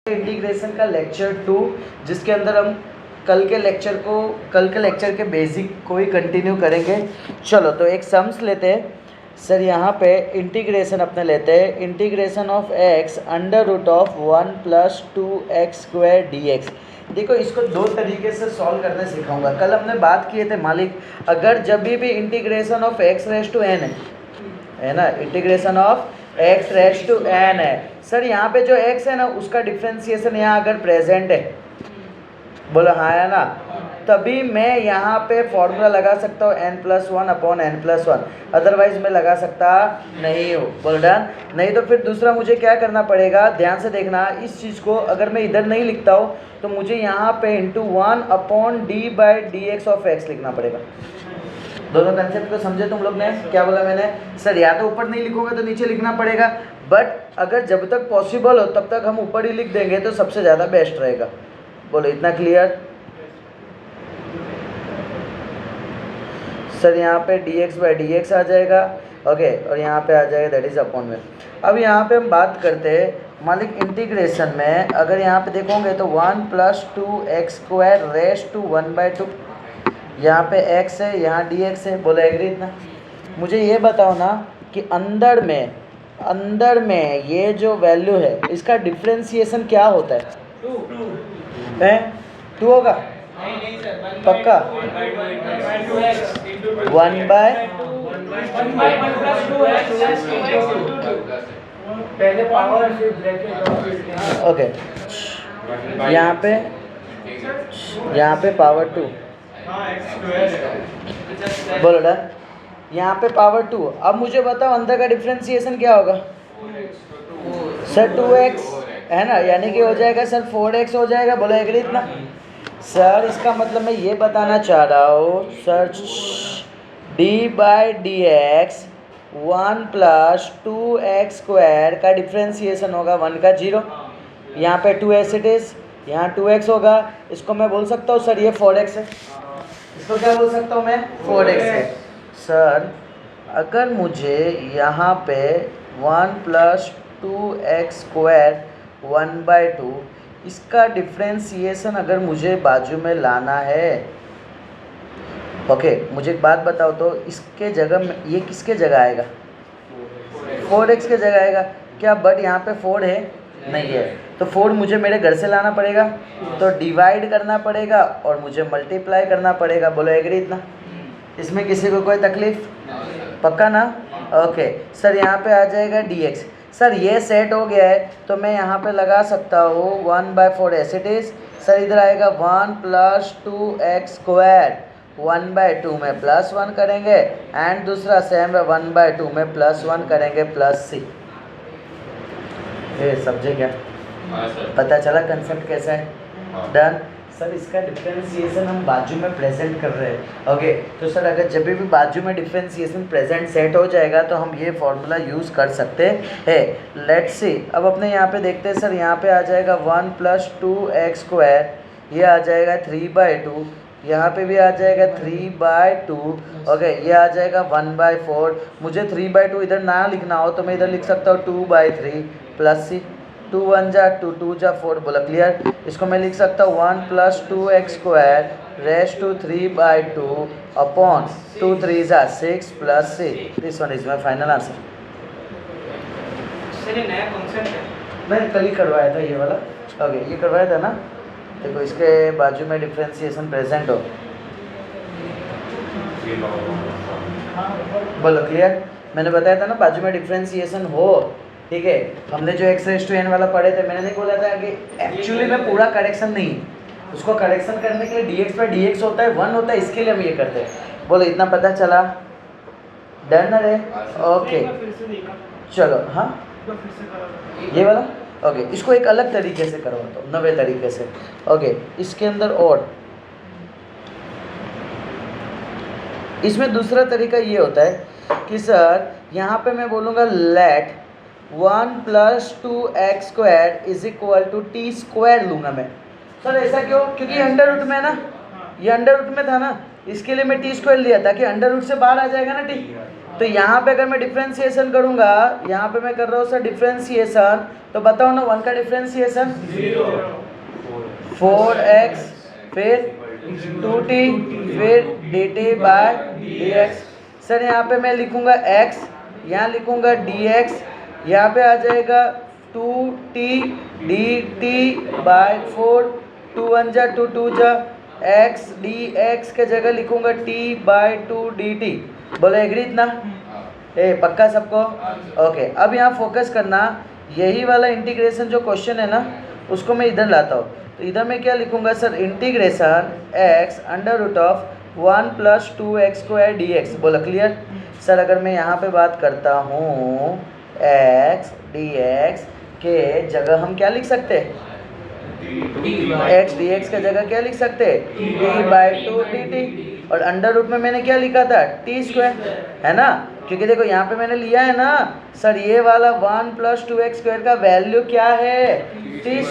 Integration का lecture 2 जिसके अंदर हम कल के लेक्चर के बेसिक को ही कंटिन्यू करेंगे। चलो तो एक सम्स लेते हैं सर। यहाँ पे इंटीग्रेशन अपने लेते हैं integration of x under root of 1 + 2x² dx। देखो इसको दो तरीके से सॉल्व करना सिखाऊंगा। कल हमने बात किए थे मालिक, अगर जब भी इंटीग्रेशन ऑफ x⁻n है ना, इंटीग्रेशन ऑफ x⁻n है सर, यहाँ पे जो x है ना उसका डिफ्रेंसिएशन यहाँ अगर प्रेजेंट है, बोलो हाँ है ना, तभी मैं यहाँ पे फॉर्मूला लगा सकता हूँ n+1/n+1, अदरवाइज मैं लगा सकता नहीं हूँ। बोल डन। नहीं तो फिर दूसरा मुझे क्या करना पड़ेगा, ध्यान से देखना इस चीज़ को। अगर मैं इधर नहीं लिखता हूँ तो मुझे यहाँ पे ×1/d/dx ऑफ x लिखना पड़ेगा। दोनों कंसेप्ट को समझे तुम लोग ने? क्या बोला मैंने सर? या तो ऊपर नहीं लिखोगे तो नीचे लिखना पड़ेगा, बट अगर जब तक पॉसिबल हो तब तक हम ऊपर ही लिख देंगे तो सबसे ज़्यादा बेस्ट रहेगा। बोलो इतना क्लियर? सर यहाँ पे dx/dx आ जाएगा, ओके, और यहाँ पे आ जाएगा दैट इज अपॉन में। अब यहाँ पे हम बात करते हैं मालिक इंटीग्रेशन में। अगर यहाँ पे देखोगे तो 1 + 2x²⁻1/2, यहाँ पे x है, यहाँ dx है। बोलो एग्री इतना? मुझे ये बताओ ना कि अंदर में ये जो वैल्यू है इसका डिफ्रेंसिएशन क्या होता है? 2 होगा पक्का? 1/2 पहले पावर ओके, यहाँ पे पावर 2। बोलो डन। यहाँ पे पावर 2। अब मुझे बताओ अंदर का डिफ्रेंसिएशन क्या होगा? सर 2x है ना, यानी कि हो जाएगा सर 4x हो जाएगा। बोलो एग्री इतना? सर इसका मतलब मैं ये बताना चाह रहा हूँ सर, d/dx 1 + 2x² का डिफ्रेंसिएशन होगा 1 का 0। यहाँ पे 2 एज इट इज, यहाँ 2x होगा। इसको मैं बोल सकता हूँ सर ये 4x है। इसको क्या बोल सकता हूँ मैं? 4x है। सर अगर मुझे यहाँ पे 1 + 2x² 1/2 इसका डिफ्रेंसिएशन अगर मुझे बाजू में लाना है, ओके, मुझे एक बात बताओ तो इसके जगह में ये किसके जगह आएगा? 4x के जगह आएगा क्या? बट यहाँ पे 4 है नहीं है, तो 4 मुझे मेरे घर से लाना पड़ेगा, तो डिवाइड करना पड़ेगा और मुझे मल्टीप्लाई करना पड़ेगा। बोलो एग्री इतना? इसमें किसी को कोई तकलीफ? पक्का ना? ओके सर यहाँ पे आ जाएगा dx। सर ये सेट हो गया है तो मैं यहाँ पे लगा सकता हूँ 1/4 एज इट इज। सर इधर आएगा 1 + 2x² 1/2 में +1 करेंगे, एंड दूसरा सेम है 1/2 में +1 करेंगे +c। ये समझे क्या? पता चला कंसेप्ट कैसा है? डन। सर इसका डिफ्रेंसिएशन हम बाजू में प्रेजेंट कर रहे हैं, ओके। तो सर अगर जब भी बाजू में डिफ्रेंसिएशन प्रेजेंट सेट हो जाएगा तो हम ये फॉर्मूला यूज़ कर सकते हैं। लेट्स सी, अब अपने यहाँ पे देखते हैं सर। यहाँ पे आ जाएगा 1 + 2x², ये आ जाएगा 3/2, यहाँ पे भी आ जाएगा 3/2, ओके, ये आ जाएगा 1/4। मुझे 3/2 इधर ना लिखना हो तो मैं इधर लिख सकता हूँ 2/3 + c। 2 × 1 = 2, 2 × 4। बोला क्लियर? इसको मैं लिख सकता हूँ 1 + 2x² 3/2 upon 2 × 3 = 6 + c। This one is my final answer. नया कॉन्सेप्ट है, मैंने कल ही करवाया था ये वाला, ओके, ये करवाया था ना। देखो इसके बाजू में डिफ्रेंसिएशन प्रेजेंट हो। बोलो क्लियर? मैंने बताया था ना बाजू में डिफ्रेंसिएशन हो, ठीक है। हमने जो x⁻n वाला पढ़े थे, मैंने नहीं बोला था कि एक्चुअली में पूरा करेक्शन नहीं, उसको करेक्शन करने के लिए dx/dx होता है, 1 होता है, इसके लिए हम ये करते हैं। बोलो इतना पता चला? डन है? ओके चलो, हाँ ये वाला ओके, इसको एक अलग तरीके से करवाता हूँ, नवे तरीके से। ओके, इसके अंदर और इसमें दूसरा तरीका ये होता है कि सर यहाँ पे मैं बोलूँगा लेट 1 + 2x² = t² लूँगा मैं। सर ऐसा क्यों? क्योंकि अंडर रूट में है ना, ये अंडर रूट में था ना, इसके लिए मैं t² लिया था कि अंडर रूट से बाहर आ जाएगा ना t। तो यहाँ पे अगर मैं डिफ्रेंसिएशन करूँगा, यहाँ पे मैं कर रहा हूँ सर डिफ्रेंसिएशन, तो बताओ ना 1 का डिफ्रेंसिएशन 4x फिर 2t फिर dt बाय dx। सर यहाँ पे मैं लिखूँगा x, यहाँ लिखूँगा dx, यहाँ पे आ जाएगा 2t dt बाय 4, 2 1 जा 2 2 जा, x dx के जगह लिखूँगा t बाय 2 dt। बोलो एग्री ना? पक्का सबको? ओके, अब यहाँ फोकस करना, यही वाला इंटीग्रेशन जो क्वेश्चन है ना, उसको मैं इधर लाता हूँ। तो इधर मैं क्या लिखूँगा sir, integration x under root of 1 plus 2x² dx। बोला क्लियर? सर अगर मैं यहाँ पे बात करता हूँ x dx के जगह हम क्या लिख सकते हैं, x dx के जगह क्या लिख सकते हैं, t बाय 2 dt, और अंडर रूट में मैंने क्या लिखा था, t², है ना? क्योंकि देखो यहाँ पे मैंने लिया है ना सर, ये वाला 1 प्लस 2x² का वैल्यू क्या है, t²।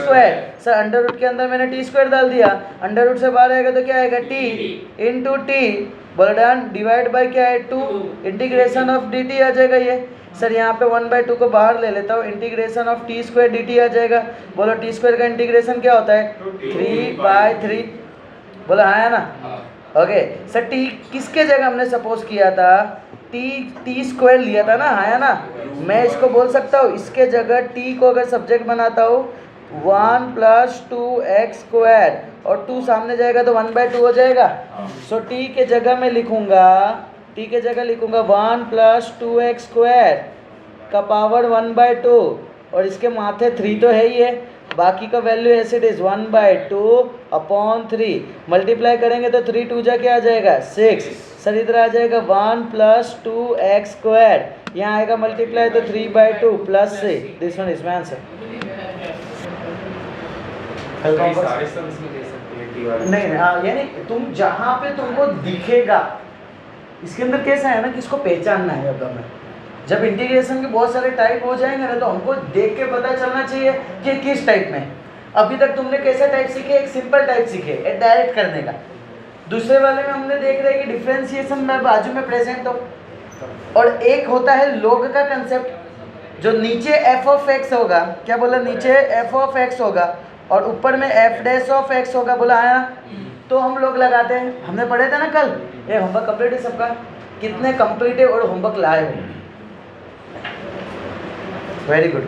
सर अंडर रूट के अंदर मैंने t² डाल दिया, अंडर रूट से बाहर आएगा तो क्या आएगा, t इंटू टी, बोला डन, डिवाइड बाय क्या है 2, इंटीग्रेशन ऑफ dt आ जाएगा ये। सर यहाँ पे 1/2 को बाहर ले लेता हूँ, इंटीग्रेशन ऑफ t² dt आ जाएगा। बोलो t² का इंटीग्रेशन क्या होता है, 3/3। बोला हाँ है ना? ओके सर, t किसके जगह हमने सपोज किया था, t² लिया था ना, है ना? मैं इसको बोल सकता हूँ, इसके जगह t को अगर सब्जेक्ट बनाता हूँ 1 प्लस 2x² और 2 सामने जाएगा तो 1/2 हो जाएगा। सो t के जगह मैं लिखूंगा, t के जगह लिखूंगा 1 प्लस 2x² का पावर 1/2, और इसके माथे 3 तो है ही है, बाकी का वैल्यू ऐसे इट इज 1/2 अपॉन 3, मल्टीप्लाई करेंगे तो 3 2 जा क्या आ जाएगा 6। सर इधर आ जाएगा 1 प्लस 2x², यहाँ आएगा मल्टीप्लाई तो 3/2 plus 6, this one is my answer. नहीं हाँ, यानी तुम जहाँ पे तुमको दिखेगा, इसके अंदर कैसा है ना कि इसको पहचानना है। अब हमें जब इंटीग्रेशन के बहुत सारे टाइप हो जाएंगे ना, तो हमको देख के पता चलना चाहिए कि किस टाइप में। अभी तक तुमने कैसा टाइप सीखे, एक सिंपल टाइप सीखे, एक डायरेक्ट करने का। दूसरे वाले में हमने देख रहे हैं कि डिफरेंशिएशन में बाजू में प्रेजेंट हो, और एक होता है लोग का कंसेप्ट, जो नीचे एफ ऑफ एक्स होगा, क्या बोला, नीचे एफ ऑफ एक्स होगा और ऊपर में एफ डैश ऑफ एक्स होगा, बोला आया ना? तो हम लोग लगाते हैं, हमने पढ़े थे ना कल। ये होमवर्क कंप्लीट है सबका? कितने कंप्लीट है और होमवर्क लाए हो? वेरी गुड,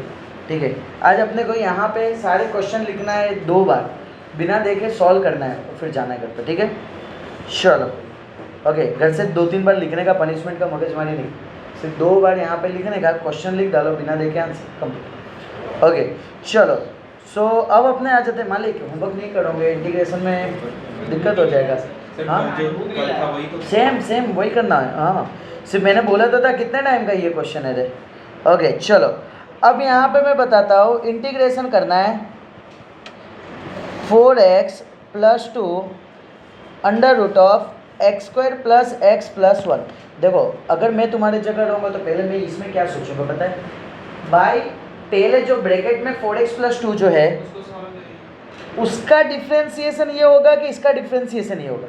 ठीक है। आज अपने को यहाँ पे सारे क्वेश्चन लिखना है 2 बार, बिना देखे सॉल्व करना है और फिर जाना है घर पे, ठीक है? चलो ओके, घर से 2-3 बार लिखने का, पनिशमेंट का मगजमारी नहीं, सिर्फ 2 बार यहाँ पे लिखने का, क्वेश्चन लिख डालो बिना देखे, आंसर कंप्लीट। ओके चलो, सो अब अपने आ जाते हैं। मालिक होमवर्क नहीं करोगे, इंटीग्रेशन में दिक्कत हो जाएगा। हाँ सेम वही करना है। हाँ सिर्फ मैंने बोला था कितने टाइम का ये क्वेश्चन है रे। ओके चलो, अब यहाँ पे मैं बताता हूँ, इंटीग्रेशन करना है 4x + 2 under root of x² + x + 1। देखो अगर मैं तुम्हारी जगह रहूँगा तो पहले मैं इसमें क्या सोचूंगा पता है भाई, पहले जो ब्रैकेट में 4x + 2 जो है उसका डिफ्रेंसिएशन ये होगा कि इसका डिफ्रेंसिएशन ये होगा,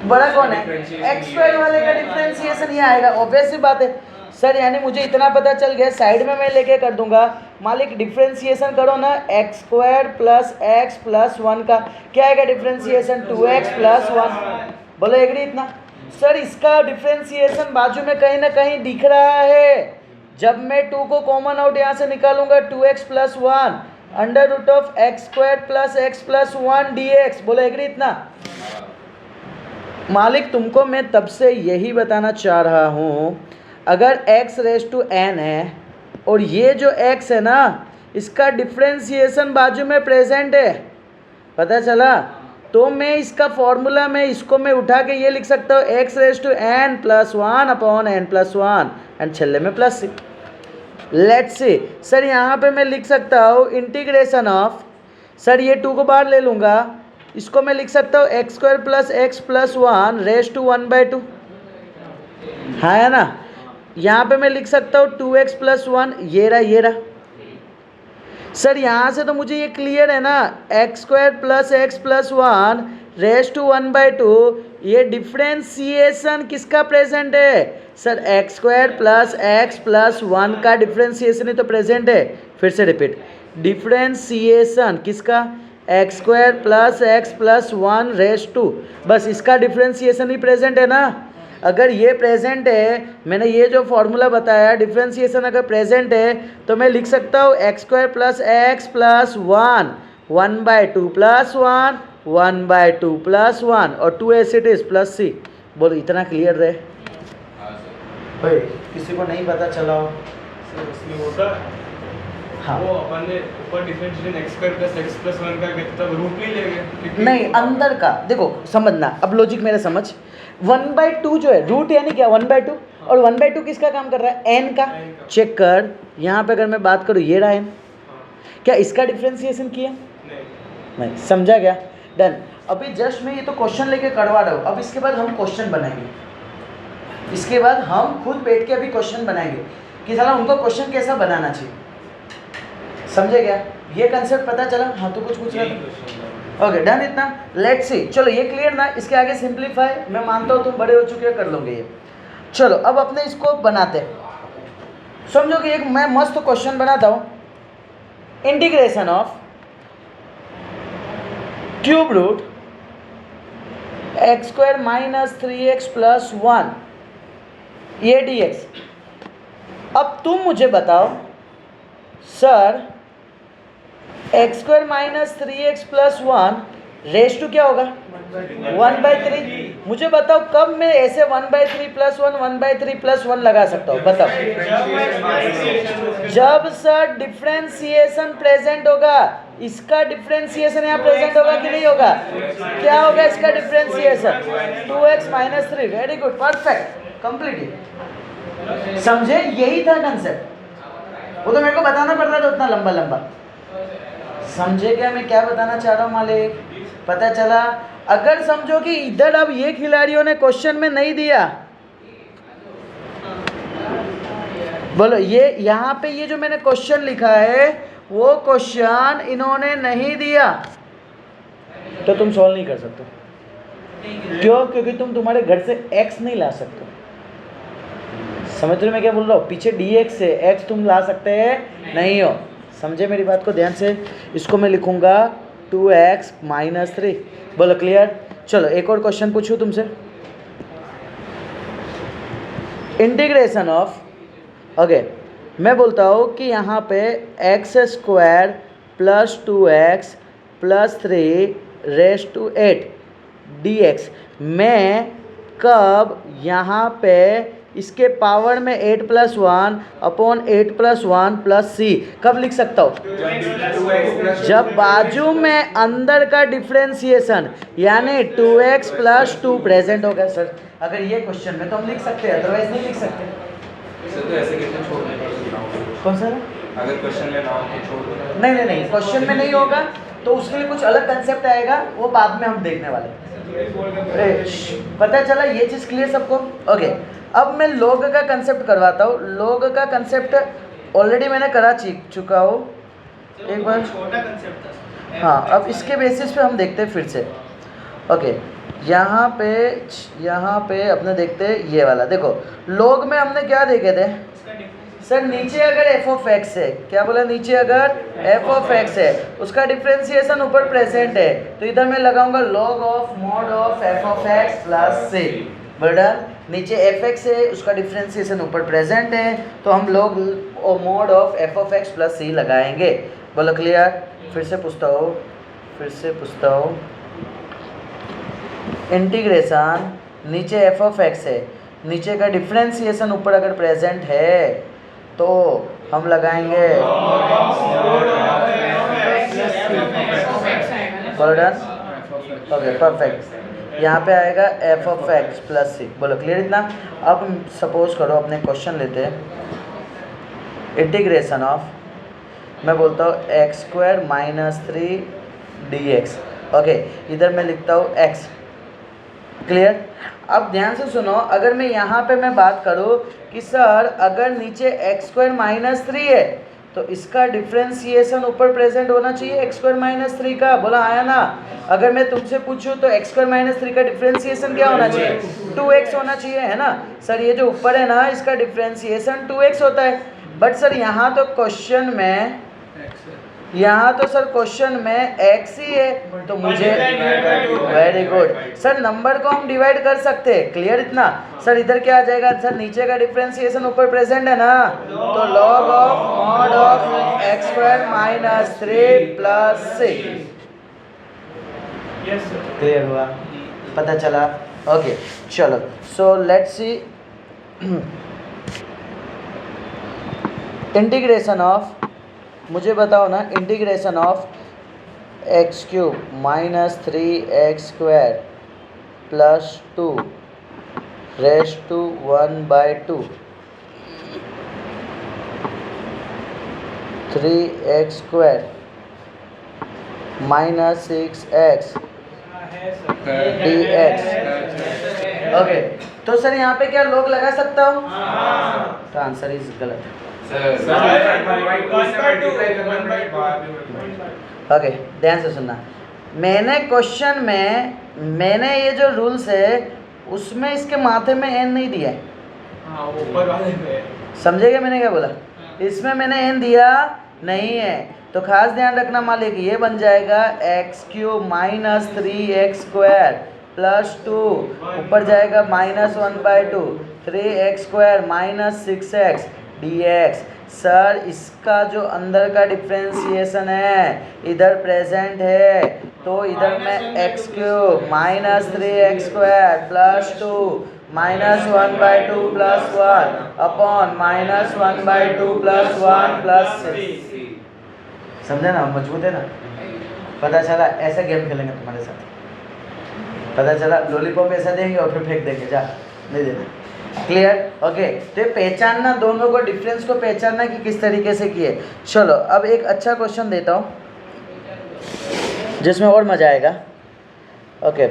बड़ा कौन है, x² वाले का डिफ्रेंसिएशन ये आएगा। ऑब्वियस सी बात है सर, यानी मुझे इतना पता चल गया, साइड में मैं लेके कर दूंगा। मालिक डिफ्रेंसिएशन करो ना, x² + x + 1 का क्या आएगा डिफ्रेंसिएशन, 2x + 1। बोलो एग्री इतना? सर इसका डिफ्रेंसिएशन बाजू में कहीं ना कहीं दिख रहा है। जब मैं 2 को कॉमन आउट यहाँ से निकालूंगा, 2x + 1 under root of x² + x + 1 dx। बोलो एग्री इतना? मालिक तुमको मैं तब से यही बताना चाह रहा हूँ, अगर x⁴n है और ये जो x है ना, इसका डिफ्रेंसिएशन बाजू में प्रेजेंट है, पता चला? तो मैं इसका फॉर्मूला में इसको मैं उठा के ये लिख सकता हूँ x⁴n + 1 अपॉन n + 1 एंड छल्ले में plus C. Let's see sir, यहाँ पे मैं लिख सकता हूँ इंटीग्रेशन ऑफ, सर ये 2 को बाहर ले लूँगा, इसको मैं लिख सकता हूँ x² + x + 1 रेज़ टू 1/2, हाँ है ना? यहाँ पे मैं लिख सकता हूँ 2x + 1, ये रहा। सर यहाँ से तो मुझे ये क्लियर है ना, x² + x + 1 रेज़ टू 1/2, ये डिफ्रेंसिएशन किसका प्रेजेंट है, sir X square plus X plus 1 का डिफ्रेंसिएशन ही तो प्रेजेंट है। फिर से रिपीट, डिफ्रेंसिएशन किसका? X square plus X plus 1 raise to, बस इसका डिफ्रेंसिएशन ही प्रेजेंट है ना। अगर ये प्रेजेंट है, मैंने ये जो फॉर्मूला बताया डिफ्रेंसिएशन अगर प्रेजेंट है तो मैं लिख सकता हूँ x square plus X plus 1/2 plus 1/2 plus 1 और 2 एस इट इज प्लस सी। बोलो इतना क्लियर रहे भाई? किसी को नहीं पता चला हो? सर उसमें होता है हाँ, वो अपन ने ऊपर differentiation x square plus x plus 1 का कितना रूट नहीं लेंगे नहीं अंदर का देखो समझना, अब लॉजिक मेरा समझ। 1/2 जो है रूट यानी क्या 1/2, और 1/2 किसका काम कर रहा है? n का। चेक कर यहाँ पे अगर मैं बात करूँ ये रहा n, क्या इसका डिफ्रेंसिएशन किया? नहीं। समझा क्या? डन। अभी जस्ट मैं ये तो क्वेश्चन लेके करवा रहा हूँ, अब इसके बाद हम क्वेश्चन बनाएंगे। इसके बाद हम खुद बैठ के अभी क्वेश्चन बनाएंगे कि साला उनको क्वेश्चन कैसा बनाना चाहिए। समझे क्या? ये कंसेप्ट पता चला? हाँ तो कुछ पूछ रहा था। ओके डन, इतना लेट्स सी। चलो ये क्लियर ना, इसके आगे सिंप्लीफाई मैं मानता हूँ तुम बड़े हो चुके हो, कर लोगे ये। चलो अब अपने इसको बनाते हैं। समझो कि एक मैं मस्त क्वेश्चन बनाता हूँ, integration of cube root X square minus 3x plus 1 ये dx। अब तुम मुझे बताओ sir X square minus 3x plus 1 raise to क्या होगा? 1/3। मुझे बताओ कब मैं ऐसे 1/3 प्लस 1 1/3 प्लस 1 लगा सकता हूँ? बताओ। जब सर डिफ्रेंसिएशन प्रेजेंट होगा। इसका डिफ्रेंसिएशन यहाँ प्रेजेंट होगा कि नहीं होगा? क्या होगा इसका differentiation? 2x minus 3। Very good, perfect, complete. समझे? यही था कंसेप्ट। वो तो मेरे को बताना पड़ता था उतना लंबा लंबा। समझे क्या मैं क्या बताना चाह रहा हूँ मालिक? पता चला? अगर समझो कि इधर अब ये खिलाड़ियों ने क्वेश्चन में नहीं दिया, बोलो ये यहाँ पे ये जो मैंने क्वेश्चन लिखा है वो क्वेश्चन इन्होंने नहीं दिया तो तुम सॉल्व नहीं कर सकते। क्यों? क्योंकि तुम तुम्हारे घर से x नहीं ला सकते। समझ रहे हो मैं क्या बोल रहा हूँ? पीछे dx से x तुम ला सकते हैं नहीं हो। समझे मेरी बात को ध्यान से? इसको मैं लिखूंगा 2x माइनस 3। बोलो क्लियर? चलो एक और क्वेश्चन पूछूं तुमसे। इंटीग्रेशन ऑफ, ओके मैं बोलता हूँ कि यहाँ पे X square plus 2x plus 3 raise to 8 dx। मैं कब यहाँ पे इसके पावर में 8 प्लस 1 अपॉन 8 प्लस 1 प्लस सी कब लिख सकता हूँ? जब बाजू में अंदर का डिफ्रेंसिएशन यानी 2x प्लस 2 प्रेजेंट होगा। सर अगर ये क्वेश्चन में तो हम लिख सकते हैं, अदरवाइज नहीं लिख सकते। सर तो ऐसे कितना छोड़ देंगे? कौन सा? अगर क्वेश्चन में ना हो तो छोड़ दो। नहीं क्वेश्चन में नहीं होगा तो उसके लिए कुछ अलग कंसेप्ट आएगा, वो बाद में हम देखने वाले हैं। पता चला ये चीज़ क्लियर सबको? ओके अब मैं लॉग का कंसेप्ट करवाता हूँ। लॉग का कंसेप्ट ऑलरेडी मैंने करा चुका हूँ एक बार। छोटा कंसेप्ट था। हाँ अब इसके बेसिस पे हम देखते हैं फिर से। ओके यहाँ पे अपने देखते हैं ये वाला। देखो लॉग में हमने क्या देखे थे सर? नीचे अगर एफ ऑफ एक्स है, क्या बोला? नीचे अगर एफ ऑफ एक्स है उसका डिफ्रेंसिएशन ऊपर प्रेजेंट है तो इधर मैं लगाऊंगा log of mod of F of X plus C. बर्डन नीचे एफ एक्स है उसका डिफ्रेंसिएशन ऊपर प्रेजेंट है तो हम log mod of F of X plus C लगाएंगे। बोलो क्लियर? फिर से पूछता हूँ इंटीग्रेशन नीचे एफ ऑफ एक्स है, नीचे का डिफ्रेंसिएशन ऊपर अगर प्रेजेंट है तो हम लगाएंगे बर्डन। ओके परफेक्ट, यहाँ पे आएगा एफ ऑफ एक्स प्लस सी। बोलो क्लियर इतना? अब सपोज करो अपने क्वेश्चन लेते हैं। इंटीग्रेशन ऑफ, मैं बोलता हूँ x square minus 3 dx। Okay इधर मैं लिखता हूँ x। क्लियर? अब ध्यान से सुनो, अगर मैं यहाँ पे मैं बात करूँ कि सर अगर नीचे एक्स स्क्वायर माइनस 3 है तो इसका डिफ्रेंसिएशन ऊपर प्रेजेंट होना चाहिए एक्स स्क्वायर माइनस 3 का। बोला आया ना। अगर मैं तुमसे पूछूं तो एक्स स्क्वायर माइनस 3 का डिफ्रेंसिएशन क्या होना चाहिए? 2x होना चाहिए, है ना सर। ये जो ऊपर है ना इसका डिफ्रेंसिएशन 2x होता है। बट सर यहाँ तो क्वेश्चन में x ही है, तो मुझे वेरी गुड सर। नंबर को हम डिवाइड कर सकते हैं, क्लियर इतना। सर इधर क्या आ जाएगा सर? नीचे का डिफ्रेंसिएशन ऊपर प्रेजेंट है ना, तो log of mod of X square minus 3 plus 6। Clear हुआ? पता चला? ओके चलो। So let's see integration of, मुझे बताओ ना, integration of X cube minus 3x square plus 2 raise to 1/2 3x square minus 6x dx। Okay तो sir यहाँ पे क्या लोग लगा सकता हूँ? तो आंसर इज गलत। ओके ध्यान से सुनना। मैंने क्वेश्चन में ये जो रूल्स है उसमें इसके माथे में एन नहीं दिया है, ऊपर वाले में। समझेगा मैंने क्या बोला? इसमें मैंने एन दिया नहीं है, तो खास ध्यान रखना मालिक। ये बन जाएगा x cube minus 3x square plus 2, ऊपर जाएगा minus 1/2 3x square minus 6x dx। Sir इसका जो अंदर का डिफ्रेंसिएशन है इधर प्रेजेंट है, तो इधर में x cube minus 3x square plus 2 minus 1/2 plus 1 upon minus 1/2 plus 1 plus 6। समझे ना? मजबूत है ना? पता चला? ऐसा गेम खेलेंगे तुम्हारे साथ, पता चला? लॉलीपॉप ऐसा देंगे और फिर फेंक देंगे, जा नहीं देना। क्लियर? ओके तो ये पहचानना, दोनों को डिफरेंस को पहचानना कि किस तरीके से किए। चलो अब एक अच्छा क्वेश्चन देता हूँ जिसमें और मज़ा आएगा। ओके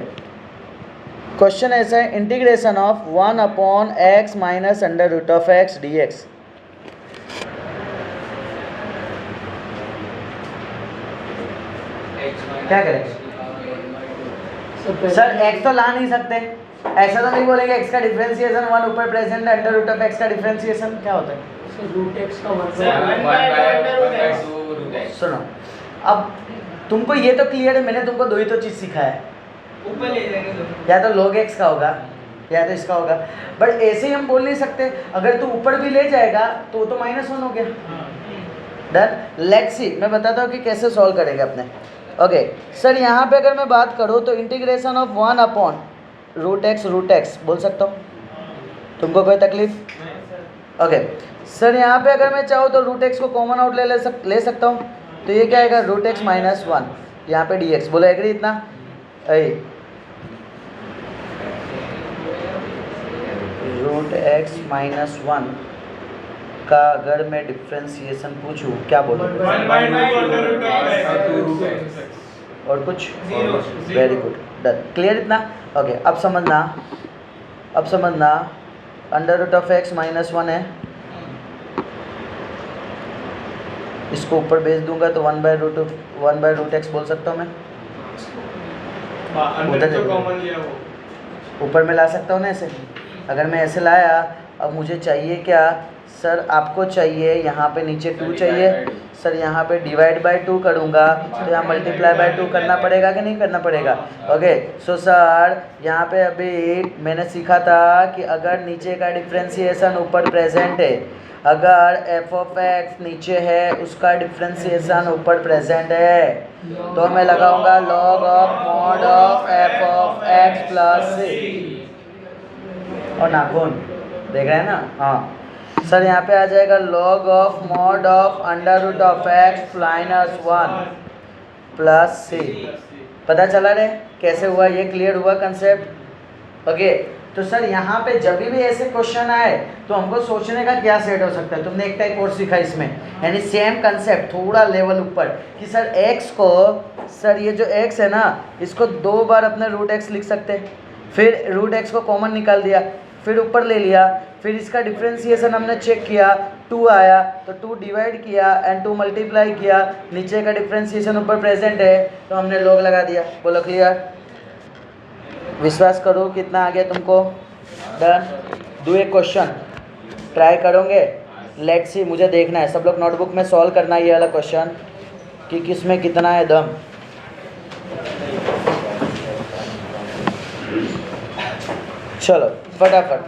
क्वेश्चन ऐसा है, integration of 1/x minus under root of x dx। क्या करेंगे सर? x तो ला नहीं सकते, ऐसा तो नहीं बोलेंगे x का डिफरेंशिएशन 1 ऊपर present under root of x का डिफरेंशिएशन क्या होता है? रूट एक्स का 1/√x। सुनो अब तुमको ये तो क्लियर है, मैंने तुमको दो ही तो चीज़ सिखाया है, ऊपर ले जाएंगे तो या तो log x का होगा या तो इसका होगा। बट ऐसे ही हम बोल नहीं सकते, अगर तू ऊपर भी ले जाएगा तो -1 हो गया। डन। लेट्स सी, मैं बताता हूँ कि कैसे सॉल्व करेंगे अपने। ओके सर यहाँ पे अगर मैं बात करूँ तो इंटीग्रेशन ऑफ 1/√x बोल सकता हूँ, तुमको कोई तकलीफ? ओके सर यहाँ पे अगर मैं चाहूँ तो √x को कॉमन आउट ले सकता हूँ, तो ये क्या आएगा? √x माइनस 1 यहाँ पे dx। बोलो एग्री इतना? √x माइनस 1 का अगर मैं डिफ्रेंसिएशन पूछूं क्या बोलूँ? 1/√x और कुछ? Very good, done. क्लियर इतना? ओके अब समझना under root of x minus 1 है, इसको ऊपर भेज दूंगा तो 1/√x बोल सकता हूँ मैं। अंदर जो कॉमन लिया वो ऊपर में ला सकता हूँ ना ऐसे। अगर मैं ऐसे लाया, अब मुझे चाहिए क्या सर? आपको चाहिए यहाँ पे नीचे 2 चाहिए सर, यहाँ पे डिवाइड बाय 2 करूँगा तो यहाँ मल्टीप्लाई बाय 2 करना पड़ेगा कि नहीं करना पड़ेगा? ओके सो सर यहाँ पे अभी मैंने सीखा था कि अगर नीचे का डिफ्रेंसिएशन ऊपर प्रेजेंट है, अगर f ऑफ x नीचे है उसका डिफ्रेंसिएशन ऊपर प्रेजेंट है, तो मैं लगाऊंगा log of mod of f of x plus c। और नाखून देख रहे हैं ना? हाँ सर यहाँ पे आ जाएगा log of mod of under root of x minus 1 plus c। पता चला रे कैसे हुआ? ये क्लियर हुआ कंसेप्ट? ओके तो सर यहाँ पे जब भी ऐसे क्वेश्चन आए तो हमको सोचने का क्या सेट हो सकता है? तुमने एक टाइप और सीखा इसमें, यानी सेम कंसेप्ट थोड़ा लेवल ऊपर, कि सर x को, सर ये जो x है ना इसको 2 बार अपने √x लिख सकते हैं, फिर √x को कॉमन निकाल दिया, फिर ऊपर ले लिया, फिर इसका डिफ्रेंसिएशन हमने चेक किया 2 आया तो 2 डिवाइड किया एंड 2 मल्टीप्लाई किया, नीचे का डिफ्रेंशिएशन ऊपर प्रेजेंट है तो हमने log लगा दिया। बोलो क्लियर? विश्वास करो कितना आ गया तुमको? डन। दो एक क्वेश्चन ट्राई करोगे? लेट्स सी, मुझे देखना है, सब लोग नोटबुक में सॉल्व करना है ये वाला क्वेश्चन कि किस में कितना है दम। चलो फटाफट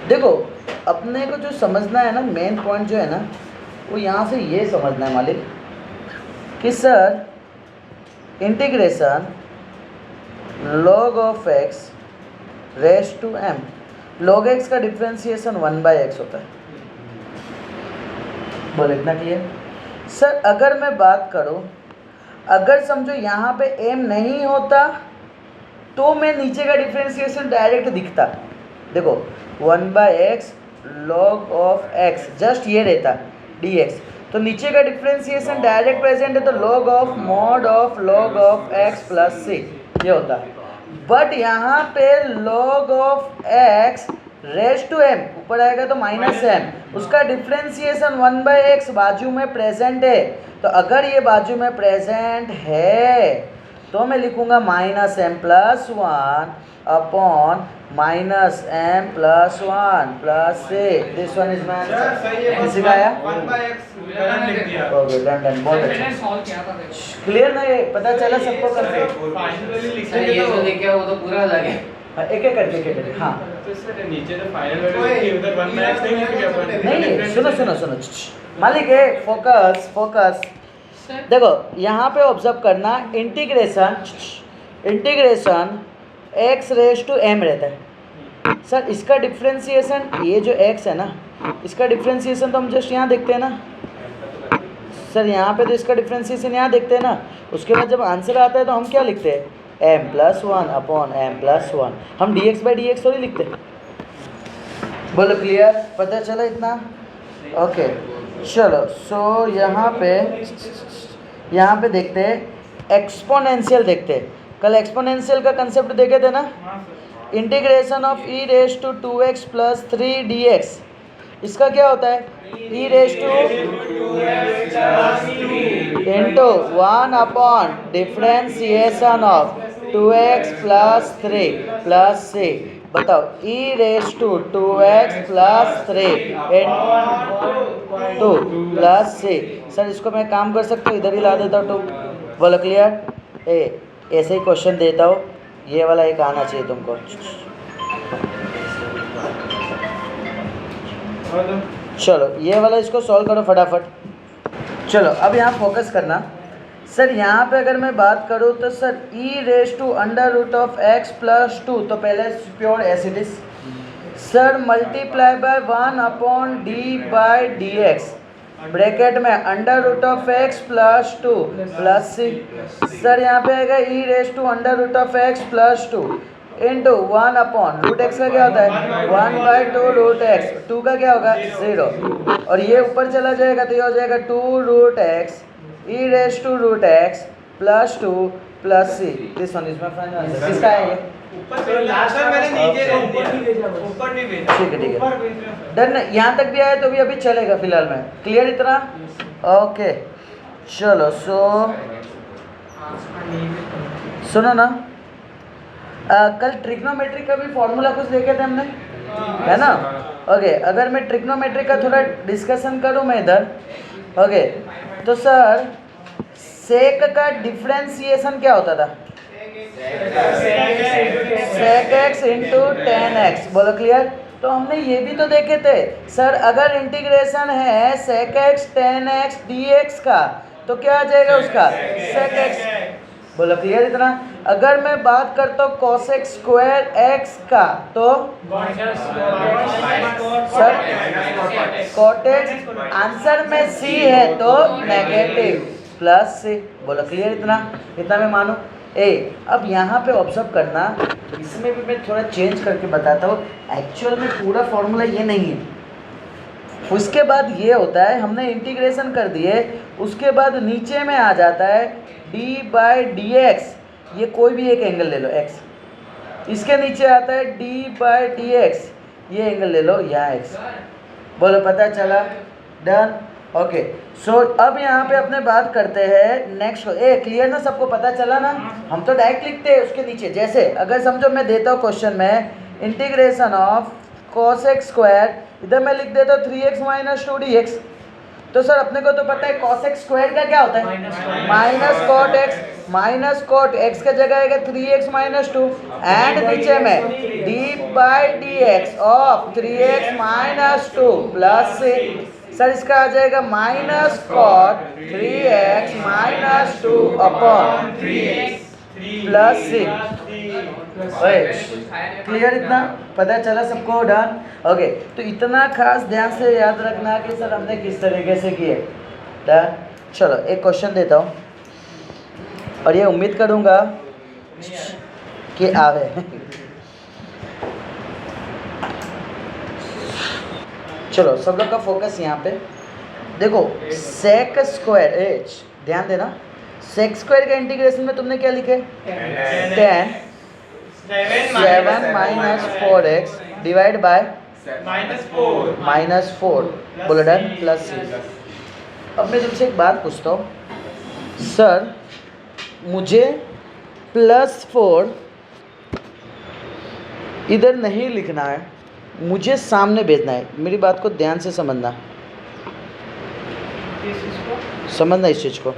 देखो, अपने को जो समझना है ना, मेन पॉइंट जो है ना, वो यहाँ से ये समझना है मालिक कि sir integration log of x raise to m, log x का डिफ्रेंशिएशन 1/x होता है। बोल इतना क्लियर? सर अगर मैं बात करूं, अगर समझो यहाँ पे m नहीं होता तो मैं नीचे का डिफ्रेंशिएशन डायरेक्ट दिखता। देखो 1/x log of x just ये रहता dx, तो नीचे का डिफ्रेंशिएशन डायरेक्ट प्रेजेंट है तो log of mod of log of x plus c ये होता है। बट यहाँ पे log of x raise to m ऊपर आएगा तो माइनस m, उसका डिफ्रेंशिएशन 1/x बाजू में प्रेजेंट है, तो अगर ये बाजू में प्रेजेंट है तो मैं लिखूंगा minus m plus 1 upon minus m plus 1 plus से this one is my answer. सिखाया? 1/x लिख दिया। ओके डन डन, बहुत अच्छा। क्लियर ना? ये पता चला सबको करके? फाइनली लिख सर ये जो लिखा है वो तो पूरा अलग है। एक एक करके, एक एक करके। हाँ तो सर नीचे तो फाइनल वैल्यू लिखी, उधर 1/x नहीं लिख दिया अपन। नहीं, सुनो सुनो सुनो मालिक है, फोकस फोकस। देखो यहाँ पे ऑब्जर्व करना, integration x raise to m रहता है। सर इसका डिफ्रेंशिएशन, ये जो x है ना, इसका डिफ्रेंशिएशन तो हम जस्ट यहाँ देखते हैं ना सर, यहाँ पे तो इसका डिफ्रेंशिएशन यहाँ देखते हैं ना, उसके बाद जब आंसर आता है तो हम क्या लिखते हैं? m plus 1 upon m plus 1, हम dx/dx थोड़ी लिखते हैं। बोलो क्लियर? पता चला इतना? ओके चलो, सो यहाँ पे देखते हैं एक्सपोनेंशियल। देखते हैं, कल एक्सपोनेंशियल का कंसेप्ट देखे थे ना, integration of e raise to 2x plus 3 dx, इसका क्या होता है? e raise to into 1 upon differentiation of 2x plus 3 plus c। बताओ e raise to 2x plus 3 2 plus c। Sir इसको मैं काम कर सकता हूँ, इधर ही ला देता हूँ 2। बोलो क्लियर? ऐसे ही क्वेश्चन देता हूँ, ये वाला एक आना चाहिए तुमको। चलो ये वाला इसको सॉल्व करो फटाफट। चलो अब यहाँ फोकस करना। सर यहाँ पे अगर मैं बात करूँ तो sir e raise to under root of x plus 2, तो पहले pure as it is. Sir multiply by 1 upon d/dx, bracket में under root of x plus 2 plus c। Sir यहाँ पे आएगा e raise to under root of x plus 2 into 1 upon root x का क्या होता है? 1/2 रूट x, 2 का क्या होगा? 0, और ये ऊपर चला जाएगा तो ये हो जाएगा 2 root x e raise to root x plus 2 plus c। This one is my final answer. किसका है ये? ऊपर से लास्ट में मैंने नीचे ऊपर नहीं भेजा। ठीक है ठीक है डन। यहाँ तक भी आया तो भी अभी चलेगा फिलहाल में। क्लियर इतना? ओके चलो, सो सुनो ना, कल ट्रिग्नोमेट्री का भी फॉर्मूला कुछ देखे थे हमने, है ना? ओके अगर मैं ट्रिग्नोमेट्री का थोड़ा डिस्कशन करूँ मैं इधर, ओके तो सर सेक का डिफ्रेंशिएशन क्या होता था? सेक x इंटू टेन एक्स। बोलो क्लियर? तो हमने ये भी तो देखे थे सर, अगर इंटीग्रेशन है सेक x टेन एक्स dx का तो क्या आ जाएगा उसका? सेक x। बोलो क्लियर इतना? अगर मैं बात करता हूँ कोसेक स्क्वायर x का तो सर कोटेक, आंसर में c है तो नेगेटिव प्लस c। बोलो क्लियर इतना? इतना मैं मानूँ? अब यहाँ पे ऑब्जर्व करना, इसमें भी मैं थोड़ा चेंज करके बताता हूँ। एक्चुअल में पूरा फॉर्मूला ये नहीं है, उसके बाद ये होता है, हमने इंटीग्रेशन कर दिए, उसके बाद नीचे में आ जाता है d/dx, ये कोई भी एक एंगल ले लो x, इसके नीचे आता है d/dx, ये एंगल ले लो, यहाँ x। बोलो पता चला? डन। ओके, सो अब यहाँ पे अपने बात करते हैं नेक्स्ट। क्लियर ना, सबको पता चला ना? हम तो डायरेक्ट लिखते हैं उसके नीचे। जैसे अगर समझो मैं देता हूँ क्वेश्चन में integration of cos x square, इधर मैं लिख देता हूँ 3x माइनस 2dx। तो सर अपने को तो पता है cos x स्क्वायर का क्या होता है? Minus cot x। Minus cot x का जगह आएगा 3x माइनस 2 एंड नीचे में d by dx of 3x minus 2 plus sir इसका आ जाएगा minus cot 3x minus 2 upon plus 6। Clear? इतना पता चला सबको? डन। ओके, तो इतना खास ध्यान से याद रखना कि सर हमने किस तरीके से किए। डन। चलो एक क्वेश्चन देता हूँ और ये उम्मीद करूँगा कि आवे। चलो सब लोग का फोकस यहाँ पे देखो। सेक स्क्वायर एच, ध्यान देना, सेक स्क्वायर का इंटीग्रेशन में तुमने क्या लिखे? 10 7 minus 4x divide by minus 4। बोलो डन। प्लस 6। अब मैं तुमसे एक बात पूछता हूँ, सर मुझे प्लस 4 इधर नहीं लिखना है, मुझे सामने भेजना है। मेरी बात को ध्यान से समझना इस चीज़ को।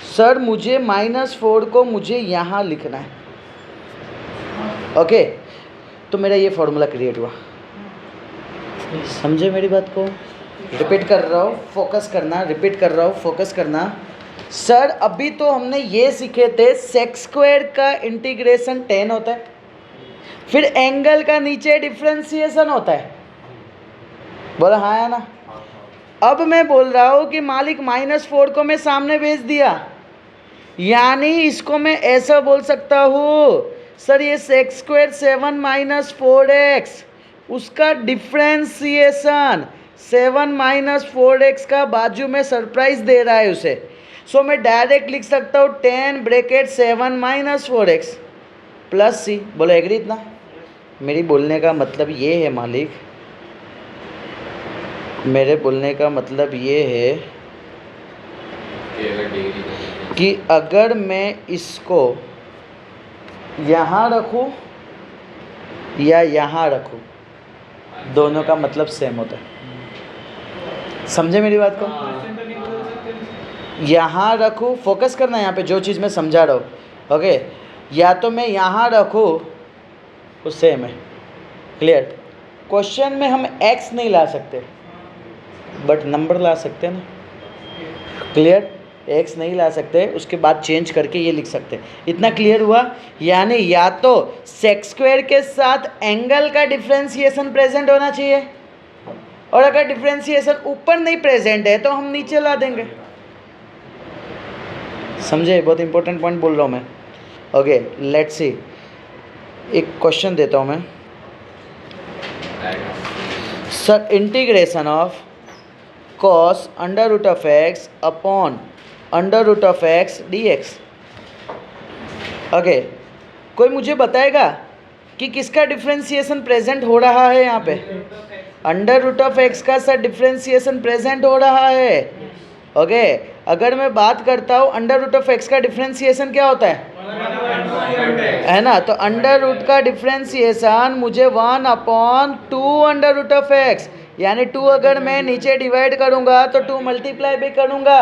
सर मुझे माइनस 4 को मुझे यहाँ लिखना है। ओके, तो मेरा ये फॉर्मूला क्रिएट हुआ। समझे मेरी बात को? रिपीट कर रहा हूँ, फोकस करना। रिपीट कर रहा हूँ, फोकस करना। सर अभी तो हमने ये सीखे थे सेक स्क्वायर का इंटीग्रेशन 10 होता है, फिर एंगल का नीचे डिफ्रेंसिएशन होता है। बोला हाँ या ना? अब मैं बोल रहा हूँ कि मालिक माइनस 4 को मैं सामने भेज दिया, यानी इसको मैं ऐसा बोल सकता हूँ, सर ये सेक स्क्वायर 7 माइनस 4x, उसका डिफ्रेंसिएशन 7 माइनस 4x का बाजू में सरप्राइज दे रहा है उसे। सो मैं डायरेक्ट लिख सकता हूँ 10 ब्रैकेट 7 माइनस 4x प्लस सी। बोलो एग्री? इतना मेरी बोलने का मतलब ये है मालिक, मेरे बोलने का मतलब ये है कि अगर मैं इसको यहाँ रखूँ या यहाँ रखूँ, दोनों का मतलब सेम होता है। समझे मेरी बात को? यहाँ रखूँ, फोकस करना यहाँ पे जो चीज़ मैं समझा रहा हूँ। ओके, या तो मैं यहाँ रखूँ तो सेम है। क्लियर? क्वेश्चन में हम x नहीं ला सकते बट नंबर ला सकते हैं ना। क्लियर? x नहीं ला सकते, उसके बाद चेंज करके ये लिख सकते हैं। इतना क्लियर हुआ? यानी या तो सेक स्क्वायर के साथ एंगल का डिफ्रेंसिएशन प्रेजेंट होना चाहिए, और अगर डिफ्रेंसिएशन ऊपर नहीं प्रेजेंट है तो हम नीचे ला देंगे। समझे? बहुत इंपॉर्टेंट पॉइंट बोल रहा हूँ मैं। Okay, let's see. एक क्वेश्चन देता हूँ मैं। Sir integration of cos under root of x upon under root of x dx। Okay, कोई मुझे बताएगा कि किसका डिफ्रेंसिएशन प्रेजेंट हो रहा है यहाँ पे? अंडर रूट ऑफ x का सर डिफ्रेंसिएशन प्रेजेंट हो रहा है। ओके, अगर मैं बात करता हूँ अंडर रूट ऑफ x का डिफ्रेंसिएशन क्या होता है ना? तो अंडर रूट का डिफ्रेंसिएशन मुझे 1 upon 2 under root of x, यानी 2 अगर मैं नीचे डिवाइड करूँगा तो 2 मल्टीप्लाई भी करूँगा,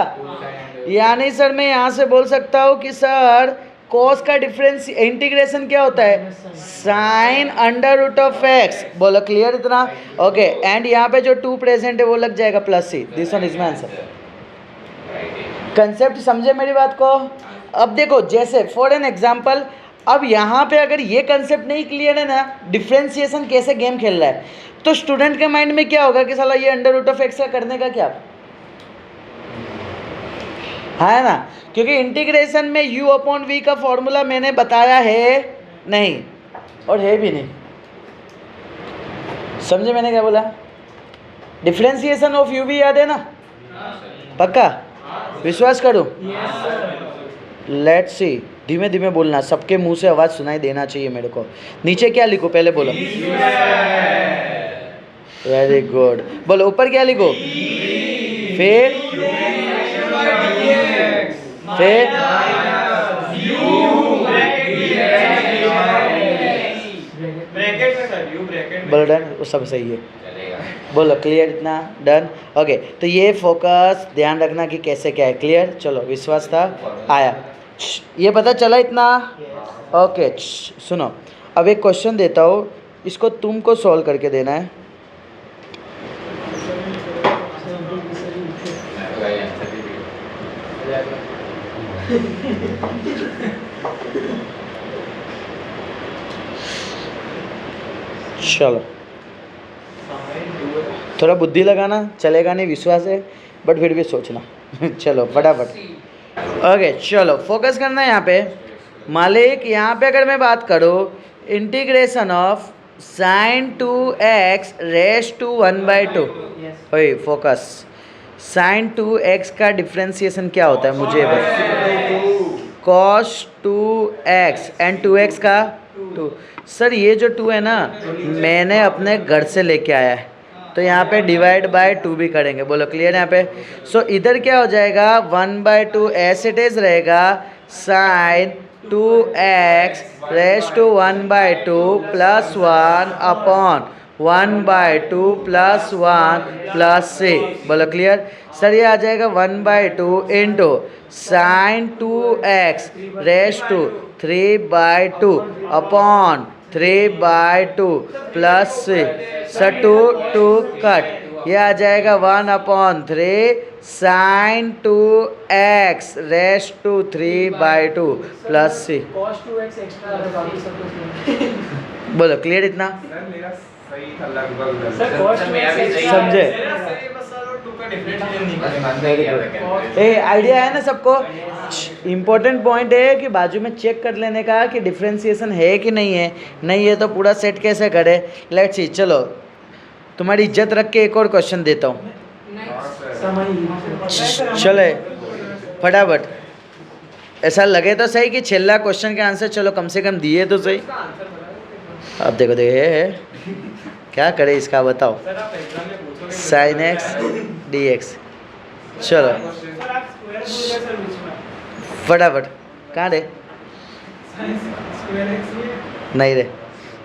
यानी सर मैं यहाँ से बोल सकता हूँ कि सर cos का डिफरेंस इंटीग्रेशन क्या होता है? Sine under root of x। बोलो क्लियर इतना? ओके, एंड यहाँ पे जो 2 प्रेजेंट है वो लग जाएगा plus C. This one is my answer. Concept समझे मेरी बात को? अब देखो, जैसे फॉर एन एग्जांपल, अब यहाँ पे अगर ये कंसेप्ट नहीं क्लियर है ना, डिफ्रेंसिएशन कैसे गेम खेल रहा है, तो स्टूडेंट के माइंड में क्या होगा कि साला ये अंडर रूट ऑफ एक्स का करने का क्या? है ना? क्योंकि इंटीग्रेशन में u अपॉन v का फॉर्मूला मैंने बताया है नहीं, और है भी नहीं। समझे मैंने क्या बोला? डिफ्रेंसिएशन ऑफ u भी याद है ना? पक्का? विश्वास करो? Let's see. धीमे धीमे बोलना, सबके मुंह से आवाज़ सुनाई देना चाहिए मेरे को। नीचे क्या लिखो पहले बोलो? Very good. बोलो ऊपर क्या लिखो, फिर ब्रैकेट में सर, यू ब्रैकेट में। बोलो डन, वो सब सही है। चलेगा। बोलो क्लियर इतना, डन। ओके, तो ये फोकस ध्यान रखना कि कैसे क्या है, क्लियर। चलो विश्वास था, आया, ये पता चला इतना। ओके सुनो, अब एक क्वेश्चन देता हूँ, इसको तुमको सॉल्व करके देना है। चलो थोड़ा बुद्धि लगाना, चलेगा नहीं विश्वास है, बट फिर भी सोचना। चलो फटाफट। ओके चलो फोकस करना है यहाँ पे। मालिक यहाँ पे अगर मैं बात करूँ, integration of sine 2x raise to 1/2। ओए फोकस, साइन 2x का डिफ्रेंसिएशन क्या होता है मुझे बता। cos 2x एंड 2x का 2। सर ये जो 2 है ना, मैंने अपने घर से लेके आया है, तो यहाँ पे डिवाइड बाय 2 भी करेंगे। बोलो क्लियर यहाँ पे। सो इधर क्या हो जाएगा, 1/2 एज इट इज रहेगा, sine 2x raise to 1/2 plus 1 upon 1/2 plus 1 plus 6। बोलो क्लियर। सर ये आ जाएगा 1/2 into sine 2x raise to 3/2 upon 3/2 plus 6। Sir 2 cut, ये आ जाएगा 1/3 sign 2x raise to 3/2 plus 6। बोलो क्लियर इतना, सर मेरा सही था लगभग। सर मेरा भी सही है। समझे। मेरा सही है, बस सर वो 2 का डिफरेंशिएशन नहीं बस करेंगे। मन में किया था। ए आइडिया है ना सबको। इम्पोर्टेंट पॉइंट है कि बाजू में चेक कर लेने का कि डिफ्रेंसिएशन है कि नहीं है, नहीं है तो पूरा सेट कैसे करे। लेट्स सी, चलो तुम्हारी इज्जत रख के एक और क्वेश्चन देता हूँ। चले फटाफट, ऐसा लगे तो सही कि छेल्ला क्वेश्चन के आंसर चलो कम से कम दिए तो सही। अब देखो क्या करे इसका बताओ। सर आप एग्जाम में पूछोगे साइन एक्स डी एक्स। चलो सर आप स्क्वायर बोल रहे सर बीच में। फटाफट, कहाँ रे, स्क्वायर एक्स ये नहीं रे,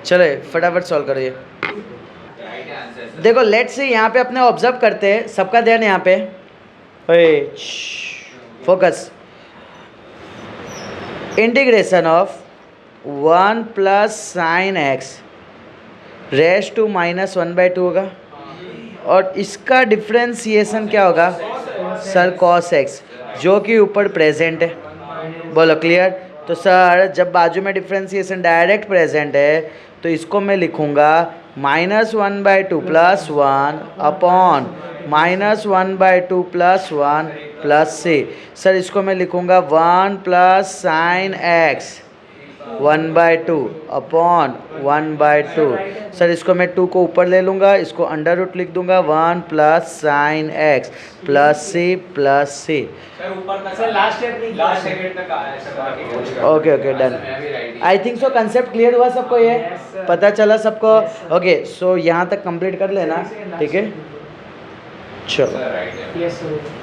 चलो फटाफट सॉल्व करो ये। Right answer sir. देखो लेट्स से यहाँ पे अपने ऑब्जर्व करते हैं, सबका ध्यान यहाँ पे। ओए focus, integration of 1 plus sine x raise to -1/2 होगा, और इसका डिफ्रेंसिएशन क्या होगा सर, cos x, जो कि ऊपर प्रेजेंट है। बोलो क्लियर। तो सर जब बाजू में डिफ्रेंसिएशन डायरेक्ट प्रेजेंट है तो इसको मैं लिखूँगा -1/2 plus 1 upon -1/2 plus 1 plus 6। Sir इसको मैं लिखूँगा 1 plus sine x 1/2 upon 1/2। Sir इसको मैं 2 को ऊपर ले लूँगा, इसको अंडर रूट लिख दूँगा, 1 plus sine X plus C plus C. Sir ऊपर तक सर लास्ट सेकंड तक आया है सर बाकी। Okay okay done. मेरा भी right I think so concept clear हुआ सबको, ये पता चला सबको। ओके सो यहाँ तक कंप्लीट कर लेना, ठीक है। चलो सर राइट है। Yes sir.